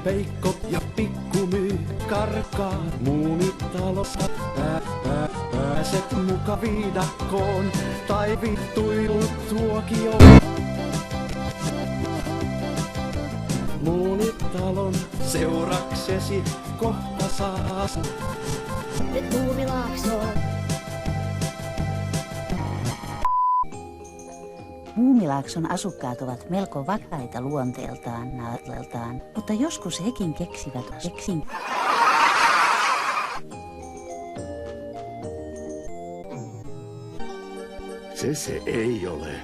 Peikko ja Pikku myy karkaa Muumintalossa. Pääset muka viidakkoon tai vittuilut tuokioon. Muunitalon seuraksesi kohta saas. Nyt Muumilaaksoon. Muumilaakson asukkaat ovat melko vakaita luonteeltaan, mutta joskus hekin keksivät Se ei ole.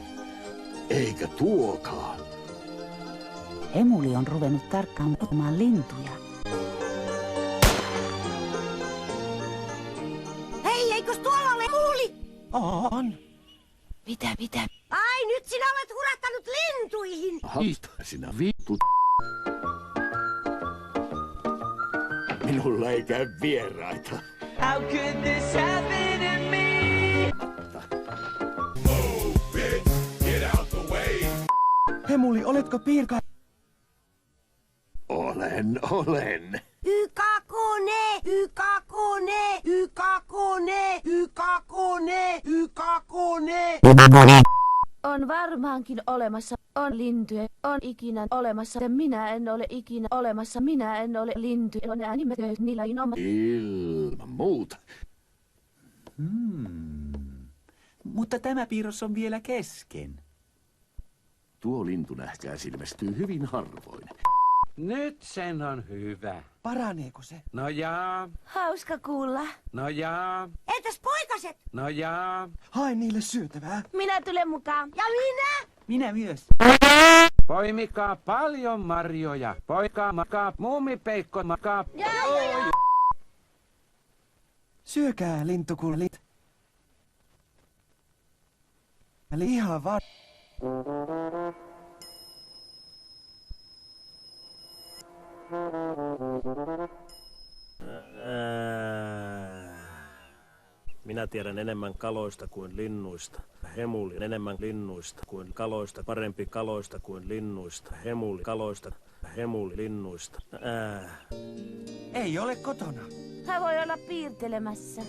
Eikä tuokaan. Hemuli on ruvennut tarkkaamaan lintuja. Hei, eikös tuolla ole muuli? On. Mitä? Ai, nyt sinä olet hurahtanut lintuihin. Haista sinä vittu. Minulla ei käy vieraita. How could this happen to me? Move, bitch, get out the way. Hemuli, oletko piirka? Olen. Ykakone, ykakone, ykakone, ykakone, ykakone. On varmaankin olemassa, on lintuja, on ikinä olemassa, minä en ole ikinä olemassa, minä en ole lintu, on äänimätö, niillä on oma. Ilman muuta. Mutta tämä piirros on vielä kesken. Tuo lintunähkääs ilmestyy hyvin harvoin. Nyt sen on hyvä. Paraneeko se? No jaa, Hauska kuulla. no jaa, Entäs poikaset? no jaa. Hae niille syötävää. Minä tulen mukaan. Ja minä? Minä myös. Poimikaa paljon marjoja. Poika makaa, muumipeikko makaa. Ja. Syökää lintukullit. Lihaa vaan. Minä tiedän enemmän kaloista kuin linnuista. Hemuli enemmän linnuista kuin kaloista. Parempi kaloista kuin linnuista. Hemuli kaloista. Hemuli linnuista. Ei ole kotona. Hän voi olla piirtelemässä.